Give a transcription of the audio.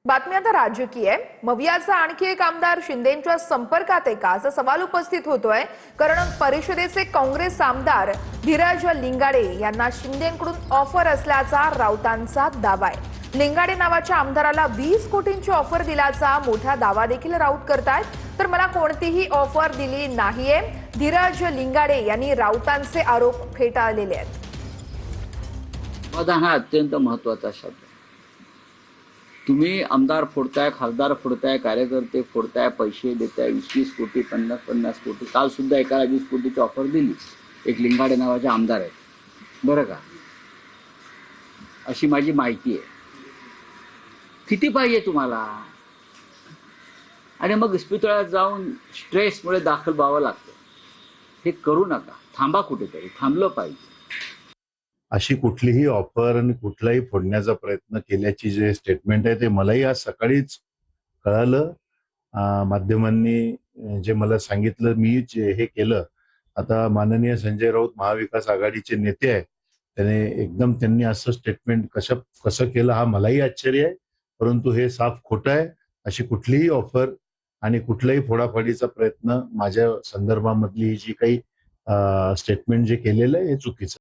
बातमी आता राजकीय आहे। मवियाचा आणखी एक आमदार शिंदेंच्या संपर्कात आहे का असा सवाल उपस्थित होतोय। कारण परिषदेचे काँग्रेस आमदार धीरज लिंगाडे यांना शिंदेंकडून ऑफर असल्याचा राऊतांचा दावा आहे। लिंगाडे नावाच्या आमदाराला 20 कोटींची ऑफर दिल्याचा मोठा दावा देखील राऊत करतायत। तर मला कोणतीही ऑफर दिली नाहीये, धीरज लिंगाडे यांनी राऊतांचे आरोप फेटाळलेले आहेत। समाधान हा अत्यंत महत्त्वाचा शब्द। तुम्ही आमदार फोडताय, खासदार फोडताय, कार्यकर्ते फोडताय, पैसे देताय, 20 कोटी 50 कोटी। काल सुद्धा एकाला 20 कोटीची ऑफर दिली, एक लिंगाडे नावाचे आमदार आहेत बरं का, अशी माझी माहिती आहे। किती पाहिजे तुम्हाला? आणि मग इस्पितळात जाऊन स्ट्रेसमुळे दाखल व्हावं लागतं। हे करू नका, थांबा, कुठेतरी थांबलं पाहिजे। अशी कुठलीही ऑफर आणि कुठलाही फोडण्याचा प्रयत्न केल्याची जे स्टेटमेंट आहे ते मलाही आज सकाळीच कळालं। माध्यमांनी जे मला सांगितलं, मी जे हे केलं। आता माननीय संजय राऊत महाविकास आघाडीचे नेते आहे, त्यांनी असं स्टेटमेंट कसं केलं हा मलाही आश्चर्य आहे। परंतु हे साफ खोटं आहे। अशी कुठलीही ऑफर आणि कुठलाही फोडाफोडीचा प्रयत्न माझ्या संदर्भामधली जी काही स्टेटमेंट जे केलेलं आहे हे चुकीचं आहे।